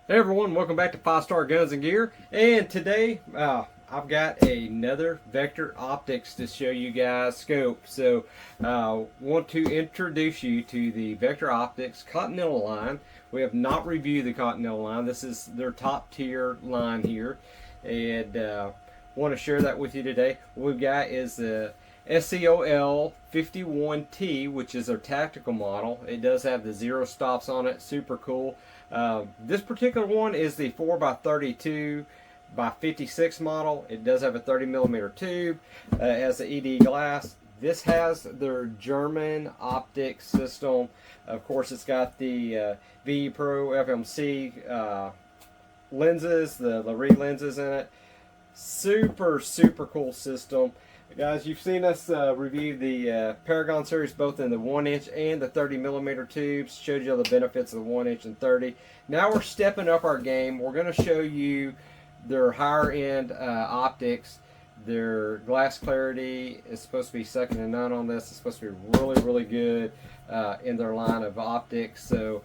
Hey everyone, welcome back to 5-Star Guns and Gear. And today I've got another Vector Optics to show you guys scope. So want to introduce you to the Vector Optics Continental line. We have not reviewed the Continental line. This is their top tier line here, and want to share that with you today. What we've got is the SCOL-T51, which is their tactical model. It does have the zero stops on it, super cool. This particular one is the 4-32x56 model. It does have a 30mm tube. It has the ED glass. This has their German optics system. Of course, it's got the VE Pro FMC lenses, the Larry lenses in it. Super cool system. Guys, you've seen us review the Paragon series both in the 1-inch and the 30mm tubes. Showed you the benefits of the 1-inch and 30. Now we're stepping up our game. We're going to show you their higher end optics. Their glass clarity is supposed to be second to none on this. It's supposed to be really good in their line of optics. So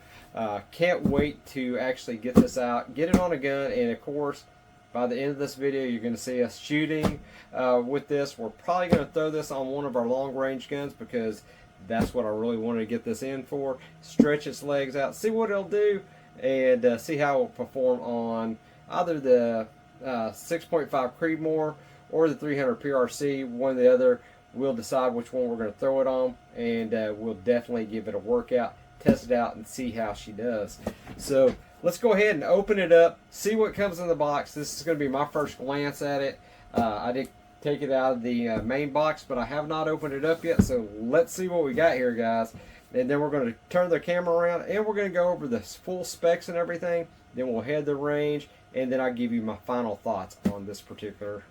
can't wait to actually get this out, get it on a gun, and of course, by the end of this video, you're going to see us shooting with this. We're probably going to throw this on one of our long-range guns because that's what I really wanted to get this in for. Stretch its legs out, see what it'll do, and see how it will perform on either the 6.5 Creedmoor or the 300 PRC. One or the other. We'll decide which one we're going to throw it on, and we'll definitely give it a workout, test it out, and see how she does. So let's go ahead and open it up, see what comes in the box. This is going to be my first glance at it. I did take it out of the main box, but I have not opened it up yet. So let's see what we got here, guys. And then we're going to turn the camera around, and we're going to go over the full specs and everything. Then we'll head the range, and then I'll give you my final thoughts on this particular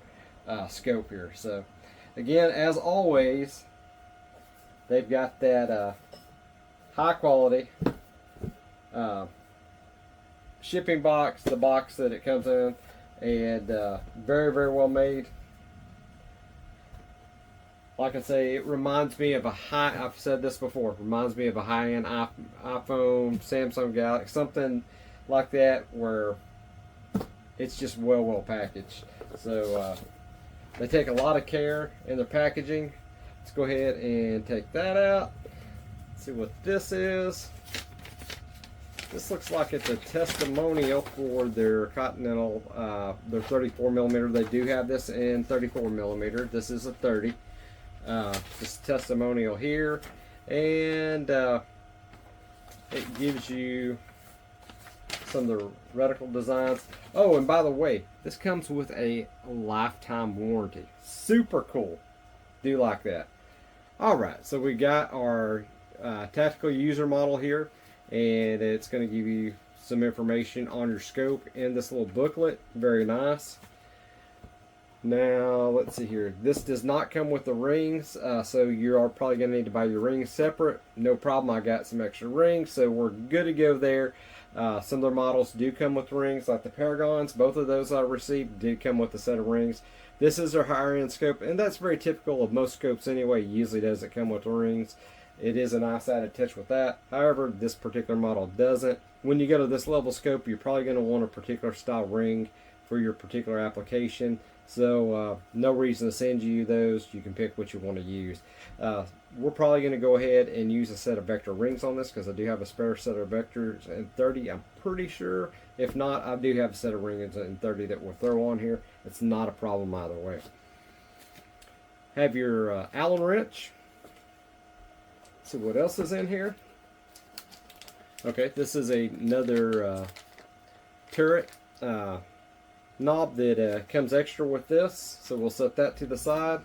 scope here. So again, as always, they've got that high quality shipping box, the box that it comes in, and very well made. Like I say, it reminds me of I've said this before, it reminds me of a high-end iPhone, Samsung Galaxy, something like that, where it's just well packaged. So they take a lot of care in their packaging. Let's go ahead and take that out. Let's see what this is. This looks like it's a testimonial for their Continental, their 34mm. They do have this in 34mm. This is a 30. This testimonial here, and it gives you some of the reticle designs. Oh, and by the way, this comes with a lifetime warranty. Super cool. Do like that. Alright, so we got our tactical user model here, and it's going to give you some information on your scope in this little booklet. Very nice. Now let's see here. This does not come with the rings, so you are probably going to need to buy your rings separate. No problem, I got some extra rings, so we're good to go there. Some of their models do come with rings, like the Paragons. Both of those I received did come with a set of rings. This is their higher end scope, and that's very typical of most scopes anyway. Usually doesn't come with rings. It is a nice added touch with that. However, this particular model doesn't. When you go to this level scope, you're probably going to want a particular style ring for your particular application. So no reason to send you those. You can pick what you want to use. We're probably going to go ahead and use a set of Vector rings on this because I do have a spare set of Vectors in 30. I'm pretty sure. If not, I do have a set of rings in 30 that we'll throw on here. It's not a problem either way. Have your Allen wrench. Let's see what else is in here. Okay, this is another turret knob that comes extra with this, so we'll set that to the side.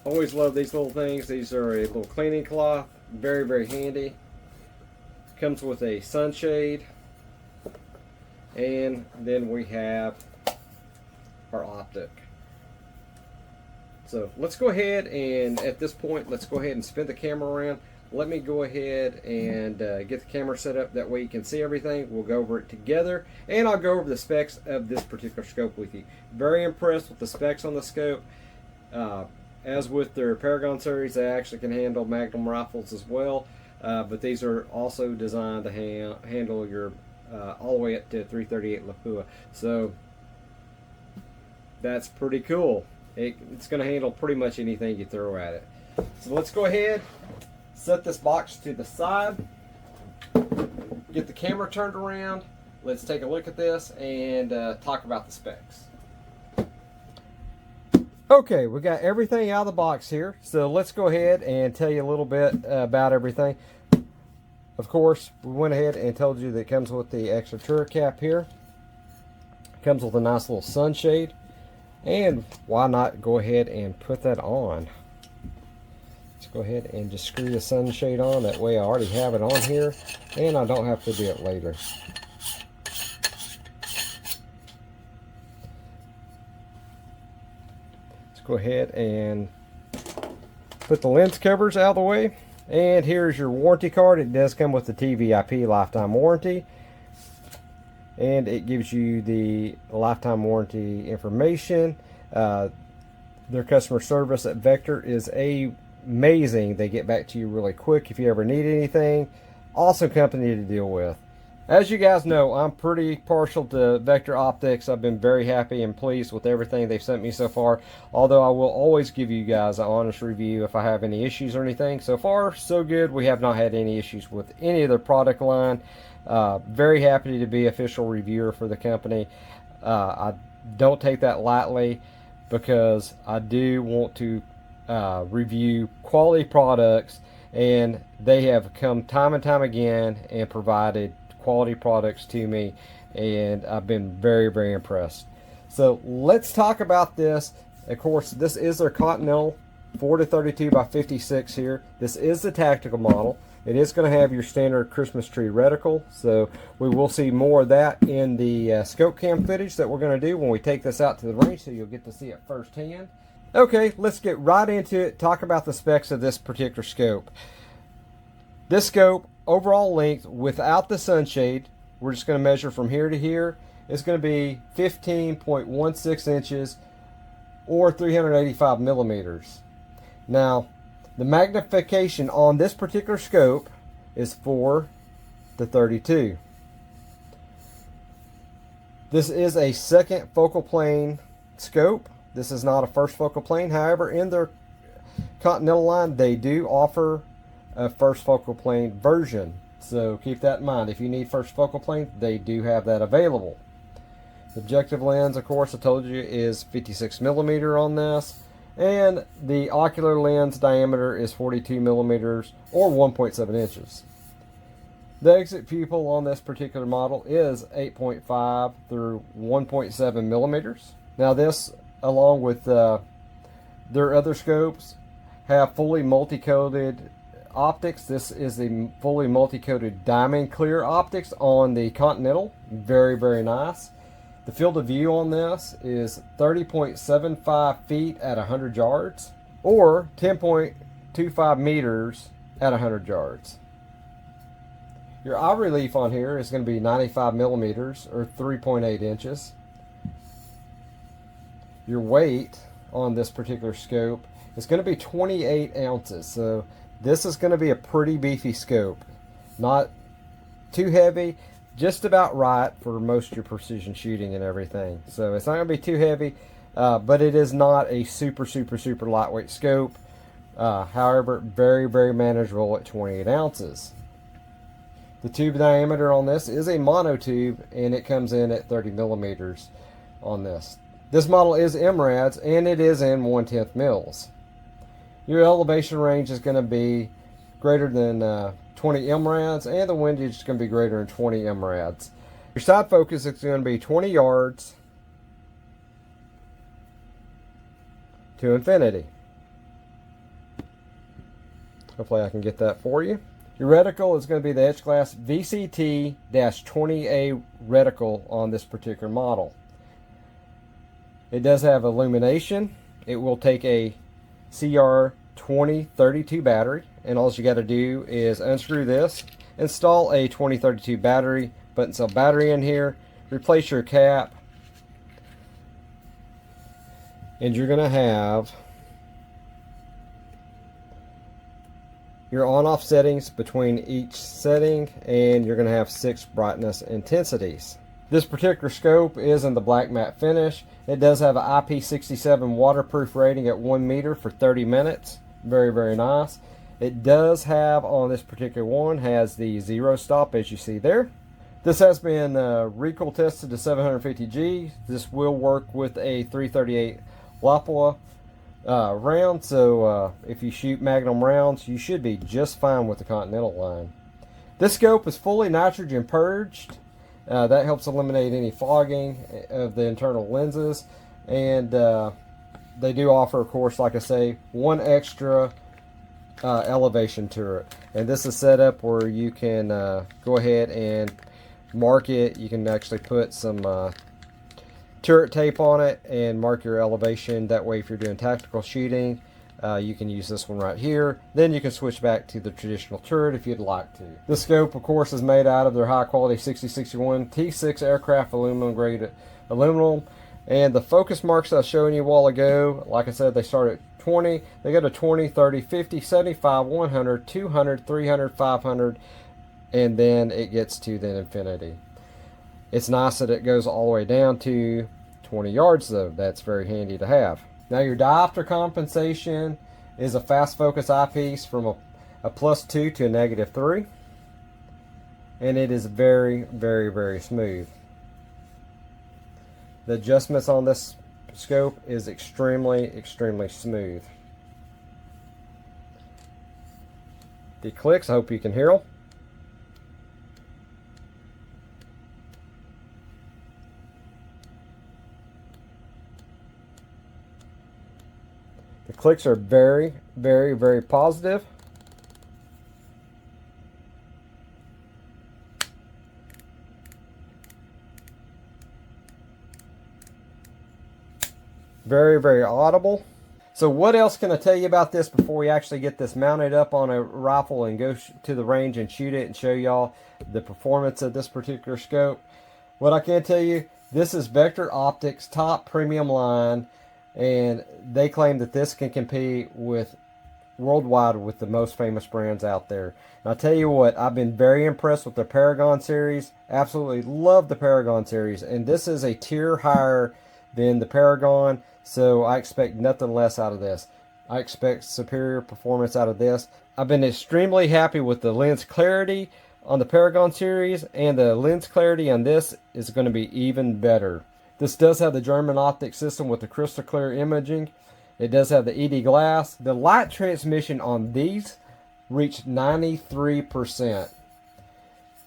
Always love these little things. These are a little cleaning cloth, very handy. Comes with a sunshade, and then we have our optic. So let's go ahead and at this point, let's go ahead and spin the camera around. Let me go ahead and get the camera set up. That way you can see everything. We'll go over it together, and I'll go over the specs of this particular scope with you. Very impressed with the specs on the scope. As with their Paragon series, they actually can handle Magnum rifles as well. but these are also designed to handle your all the way up to 338 Lapua. So that's pretty cool. It's going to handle pretty much anything you throw at it. So let's go ahead, set this box to the side, get the camera turned around. Let's take a look at this and talk about the specs. Okay, we got everything out of the box here, so let's go ahead and tell you a little bit about everything. Of course, we went ahead and told you that it comes with the extra turret cap here. It comes with a nice little sunshade, and why not go ahead and put that on? Let's go ahead and just screw the sunshade on. That way I already have it on here, and I don't have to do it later. Go ahead and put the lens covers out of the way, and here's your warranty card. It does come with the TVIP lifetime warranty, and it gives you the lifetime warranty information. Their customer service at Vector is amazing. They get back to you really quick if you ever need anything. Awesome company to deal with. As you guys know, I'm pretty partial to Vector Optics. I've been very happy and pleased with everything they've sent me so far, although I will always give you guys an honest review if I have any issues or anything. So far, so good. We have not had any issues with any of their product line. Very happy to be official reviewer for the company. I don't take that lightly because I do want to review quality products, and they have come time and time again and provided quality products to me, and I've been very, very impressed. So let's talk about this. Of course, this is their Continental 4-32x56 here. This is the tactical model. It is going to have your standard Christmas tree reticle, so we will see more of that in the scope cam footage that we're going to do when we take this out to the range, so you'll get to see it firsthand. Okay, let's get right into it, talk about the specs of this particular scope. This scope, overall length without the sunshade, we're just going to measure from here to here. It's going to be 15.16 inches or 385 millimeters. Now, the magnification on this particular scope is 4-32. This is a second focal plane scope. This is not a first focal plane. However, in their Continental line, they do offer a first focal plane version, so keep that in mind. If you need first focal plane, they do have that available. The objective lens, of course, I told you, is 56 millimeter on this, and the ocular lens diameter is 42 millimeters or 1.7 inches. The exit pupil on this particular model is 8.5 through 1.7 millimeters. Now this, along with their other scopes, have fully multi-coated optics. This is the fully multi-coated diamond clear optics on the Continental. Very, very nice. The field of view on this is 30.75 feet at 100 yards or 10.25 meters at 100 yards. Your eye relief on here is going to be 95 millimeters or 3.8 inches. Your weight on this particular scope is going to be 28 ounces. So this is going to be a pretty beefy scope. Not too heavy, just about right for most of your precision shooting and everything. So it's not going to be too heavy, but it is not a super lightweight scope. However, very, very manageable at 28 ounces. The tube diameter on this is a mono tube, and it comes in at 30 millimeters on this. This model is MRADs, and it is in 1/10 mils. Your elevation range is going to be greater than 20 MRADs, and the windage is going to be greater than 20 MRADs. Your side focus is going to be 20 yards to infinity. Hopefully I can get that for you. Your reticle is going to be the Edge Glass VCT-20A reticle on this particular model. It does have illumination. It will take a CR2032 battery, and all you got to do is unscrew this, install a 2032 battery, button cell battery in here, replace your cap, and you're going to have your on-off settings between each setting, and you're going to have 6 brightness intensities. This particular scope is in the black matte finish. It does have an IP67 waterproof rating at 1 meter for 30 minutes. Very, very nice. It does have, on this particular one, has the 0 stop as you see there. This has been recoil tested to 750 G. This will work with a 338 Lapua round, so if you shoot Magnum rounds, you should be just fine with the Continental line. This scope is fully nitrogen purged. That helps eliminate any fogging of the internal lenses, and they do offer, of course, like I say, one extra elevation turret, and this is set up where you can go ahead and mark it. You can actually put some turret tape on it and mark your elevation. That way, if you're doing tactical shooting, you can use this one right here. Then you can switch back to the traditional turret if you'd like to. This scope, of course, is made out of their high quality 6061 T6 aircraft aluminum grade aluminum. And the focus marks I was showing you a while ago, like I said, they start at 20. They go to 20, 30, 50, 75, 100, 200, 300, 500, and then it gets to the infinity. It's nice that it goes all the way down to 20 yards though. That's very handy to have. Now your diopter compensation is a fast focus eyepiece from a +2 to a -3. And it is very, very, very smooth. The adjustments on this scope is extremely, extremely smooth. The clicks, I hope you can hear them. The clicks are very, very, very positive. Very, very audible. So what else can I tell you about this before we actually get this mounted up on a rifle and go to the range and shoot it and show y'all the performance of this particular scope? What I can tell you, this is Vector Optics' top premium line, and they claim that this can compete with worldwide with the most famous brands out there. And I'll tell you what, I've been very impressed with the Paragon series. Absolutely love the Paragon series, and this is a tier higher than the Paragon, so I expect nothing less out of this. I expect superior performance out of this. I've been extremely happy with the lens clarity on the Paragon series, and the lens clarity on this is going to be even better. This does have the German optic system with the crystal clear imaging. It does have the ED glass. The light transmission on these reached 93%.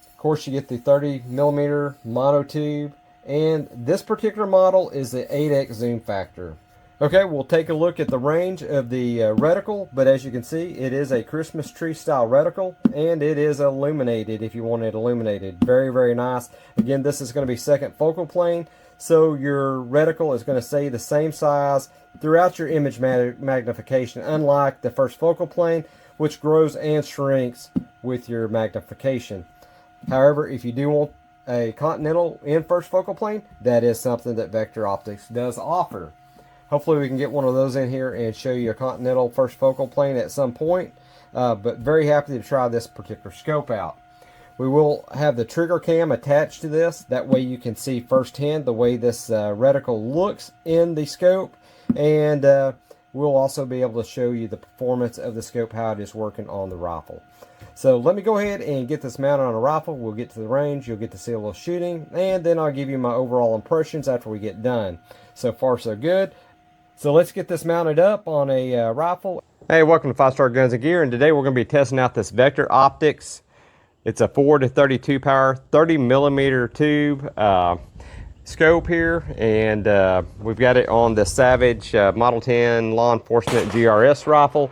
Of course, you get the 30mm monotube, and this particular model is the 8x zoom factor. Okay, we'll take a look at the range of the reticle, but as you can see, it is a Christmas tree style reticle, and it is illuminated if you want it illuminated. Very, very nice. Again, this is going to be second focal plane, so your reticle is going to stay the same size throughout your image magnification, unlike the first focal plane, which grows and shrinks with your magnification. However, if you do want a Continental in first focal plane, that is something that Vector Optics does offer. Hopefully we can get one of those in here and show you a Continental first focal plane at some point, but very happy to try this particular scope out. We will have the trigger cam attached to this, that way you can see firsthand the way this reticle looks in the scope, and we'll also be able to show you the performance of the scope, how it is working on the rifle. So let me go ahead and get this mounted on a rifle. We'll get to the range, you'll get to see a little shooting, and then I'll give you my overall impressions after we get done. So far so good. So let's get this mounted up on a rifle. Hey, welcome to 5-Star Guns and Gear, and today we're going to be testing out this Vector Optics. It's a 4-32 power, 30mm tube scope here, and we've got it on the Savage Model 10 Law Enforcement GRS rifle.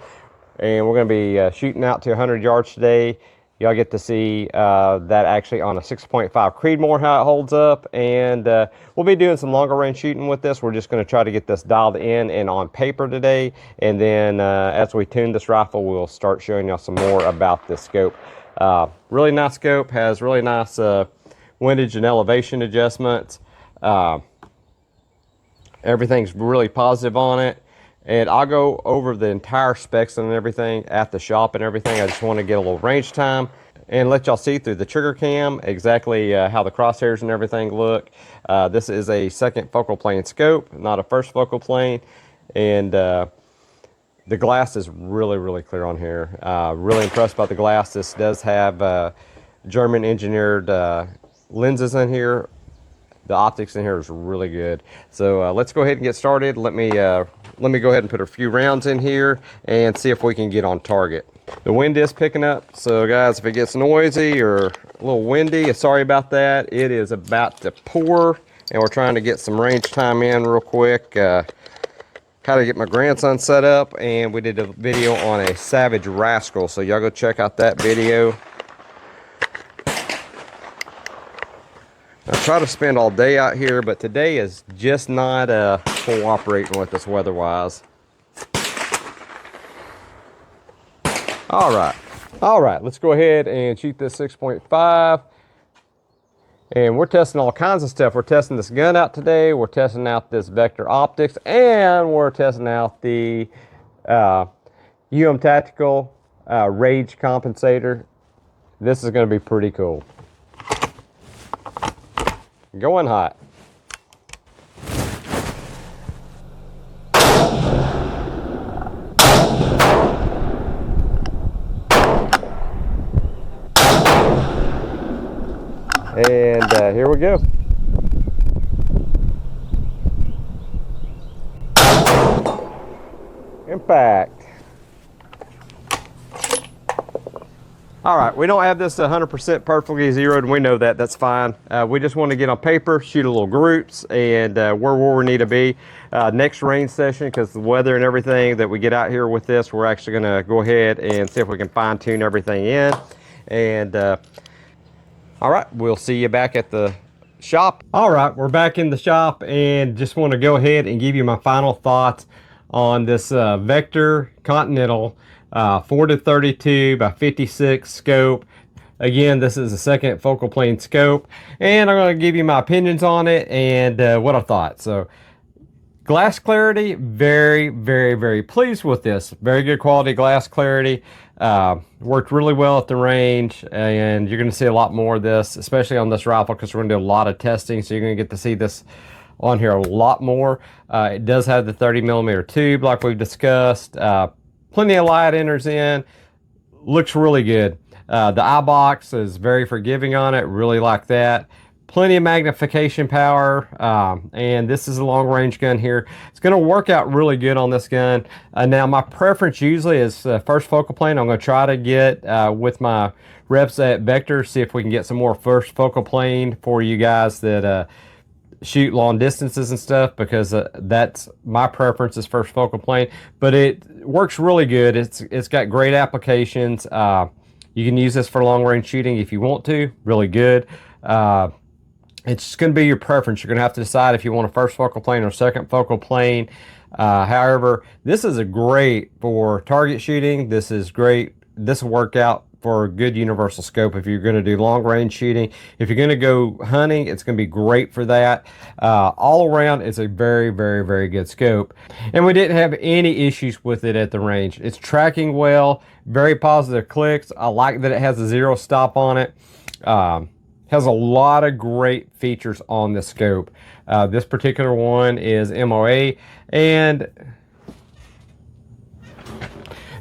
And we're going to be shooting out to 100 yards today. Y'all get to see that actually on a 6.5 Creedmoor, how it holds up. And we'll be doing some longer range shooting with this. We're just going to try to get this dialed in and on paper today. And then as we tune this rifle, we'll start showing y'all some more about this scope. Really nice scope, has really nice windage and elevation adjustments. Everything's really positive on it. And I'll go over the entire specs and everything at the shop and everything. I just want to get a little range time and let y'all see through the trigger cam exactly how the crosshairs and everything look. This is a second focal plane scope, not a first focal plane. And the glass is really clear on here. Really impressed by the glass. This does have German engineered lenses in here. The optics in here is really good. So let's go ahead and get started. Let me go ahead and put a few rounds in here and see if we can get on target. The wind is picking up, so guys, if it gets noisy or a little windy, sorry about that. It is about to pour, and we're trying to get some range time in real quick. How to get my grandson set up, and we did a video on a Savage Rascal, so y'all go check out that video. I try to spend all day out here, but today is just not cooperating with us weather-wise. All right, let's go ahead and shoot this 6.5. And we're testing all kinds of stuff. We're testing this gun out today. We're testing out this Vector optics, and we're testing out the Tactical Rage compensator. This is going to be pretty cool. Going hot. And here we go. Impact. All right, we don't have this 100% perfectly zeroed, and we know that. That's fine. We just want to get on paper, shoot a little groups, and where we need to be. Next range session, because the weather and everything that we get out here with this, we're actually going to go ahead and see if we can fine-tune everything in. And all right, we'll see you back at the shop. All right, we're back in the shop, and just want to go ahead and give you my final thoughts on this Vector Continental 4-32x56 scope. Again, this is a second focal plane scope, and I'm going to give you my opinions on it and what I thought. So, glass clarity, very pleased with this. Very good quality glass clarity. Worked really well at the range, and you're going to see a lot more of this, especially on this rifle, because we're going to do a lot of testing, so you're going to get to see this on here a lot more. It does have the 30mm tube like we've discussed. Plenty of light enters in. Looks really good. The eye box is very forgiving on it. Really like that. Plenty of magnification power. And this is a long range gun here. It's going to work out really good on this gun. Now my preference usually is first focal plane. I'm going to try to get with my reps at Vector, see if we can get some more first focal plane for you guys that shoot long distances and stuff, because that's my preference is first focal plane. But it works really good. It's got great applications. You can use this for long range shooting if you want to. Really good. It's going to be your preference. You're going to have to decide if you want a first focal plane or second focal plane. However, this is a great for target shooting. This is great. This will work out for a good universal scope if you're going to do long range shooting. If you're going to go hunting, it's going to be great for that. All around, it's a very good scope. And we didn't have any issues with it at the range. It's tracking well, very positive clicks. I like that it has a zero stop on it. Has a lot of great features on the scope. This particular one is MOA, and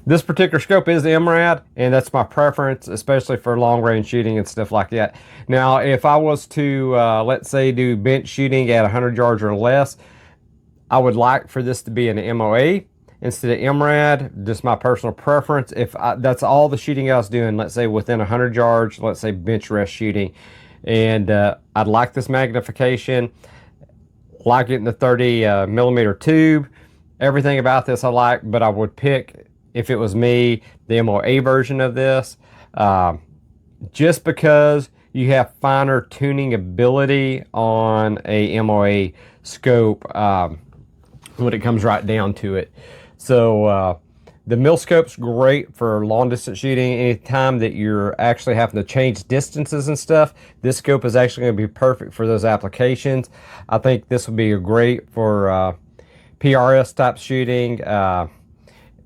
this particular scope is MRAD, and that's my preference, especially for long range shooting and stuff like that. Now, if I was to, let's say, do bench shooting at 100 yards or less, I would like for this to be an MOA instead of MRAD. Just my personal preference. If that's all the shooting I was doing, let's say within 100 yards, let's say bench rest shooting, and I'd like this magnification, like getting the 30mm tube. Everything about this I like, but I would pick, if it was me, the MOA version of this, just because you have finer tuning ability on a MOA scope when it comes right down to it. So the mil scope's great for long distance shooting. Anytime that you're actually having to change distances and stuff, this scope is actually going to be perfect for those applications. I think this would be great for PRS type shooting,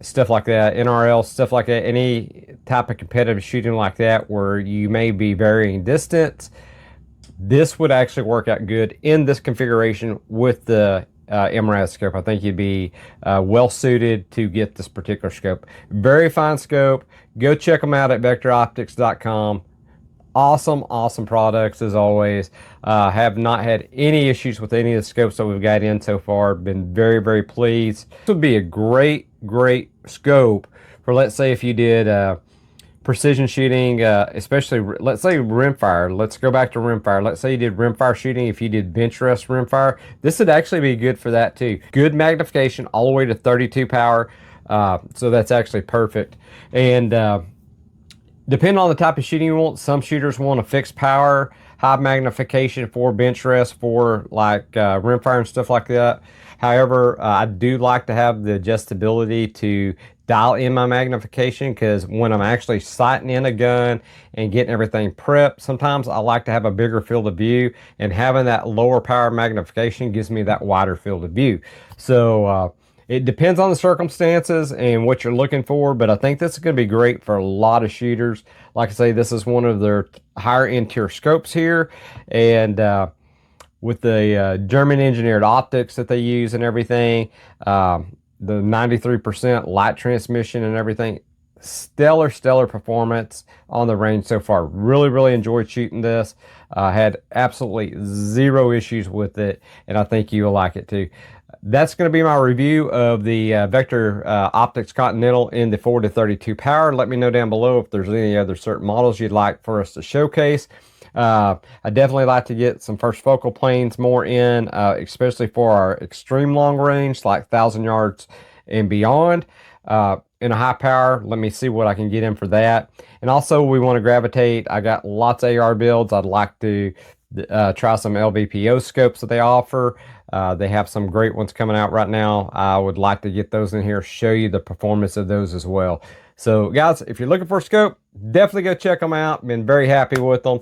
stuff like that, NRL, stuff like that, any type of competitive shooting like that where you may be varying distance, this would actually work out good in this configuration with the MRAD scope. I think you'd be well suited to get this particular scope. Very fine scope. Go check them out at vectoroptics.com. Awesome products as always. Have not had any issues with any of the scopes that we've got in so far. Been very pleased. This would be a great scope for, let's say, if you did precision shooting, especially let's say rimfire. Let's go back to rimfire. Let's say you did rimfire shooting. If you did bench rest rimfire, this would actually be good for that too. Good magnification all the way to 32 power. So that's actually perfect. And depending on the type of shooting you want, some shooters want a fixed power, high magnification for bench rest, for like rimfire and stuff like that. However, I do like to have the adjustability to dial in my magnification, because when I'm actually sighting in a gun and getting everything prepped, sometimes I like to have a bigger field of view, and having that lower power magnification gives me that wider field of view. So it depends on the circumstances and what you're looking for, but I think this is going to be great for a lot of shooters. Like I say, this is one of their higher end tier scopes here, and with the German engineered optics that they use and everything, the 93% light transmission and everything, stellar performance on the range so far. Really enjoyed shooting this. Had absolutely zero issues with it, and I think you'll like it too. That's going to be my review of the Vector Optics Continental in the 4-32 power. Let me know down below if there's any other certain models you'd like for us to showcase. I definitely like to get some first focal planes more in, especially for our extreme long range, like 1,000 yards and beyond. In a high power, let me see what I can get in for that. And also, we want to gravitate. I got lots of AR builds. I'd like to try some LVPO scopes that they offer. They have some great ones coming out right now. I would like to get those in here, show you the performance of those as well. So guys, if you're looking for a scope, definitely go check them out. Been very happy with them.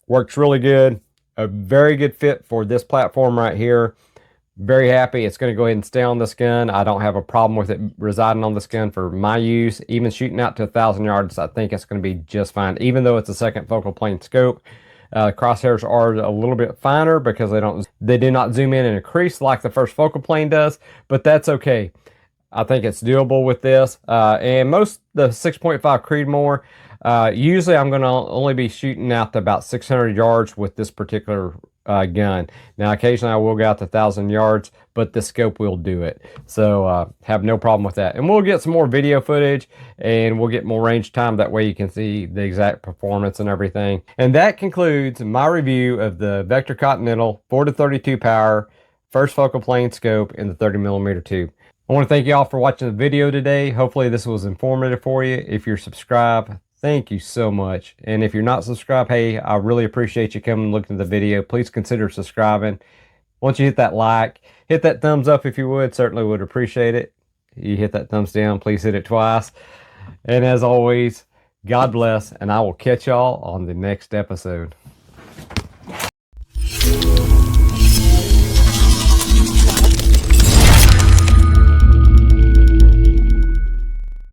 Works really good. A very good fit for this platform right here. Very happy. It's going to go ahead and stay on this gun. I don't have a problem with it residing on this gun for my use. Even shooting out to 1,000 yards, I think it's going to be just fine. Even though it's a second focal plane scope, crosshairs are a little bit finer because they do not zoom in and increase like the first focal plane does, but that's okay. I think it's doable with this. And most the 6.5 Creedmoor, usually I'm going to only be shooting out to about 600 yards with this particular gun. Now occasionally I will go out to 1,000 yards, but the scope will do it. So have no problem with that. And we'll get some more video footage, and we'll get more range time. That way you can see the exact performance and everything. And that concludes my review of the Vector Continental 4-32 power first focal plane scope in the 30mm tube. I want to thank you all for watching the video today. Hopefully this was informative for you. If you're subscribed, thank you so much. And if you're not subscribed, hey, I really appreciate you coming and looking at the video. Please consider subscribing. Once you hit that like, hit that thumbs up if you would. Certainly would appreciate it. You hit that thumbs down, please hit it twice. And as always, God bless, and I will catch y'all on the next episode.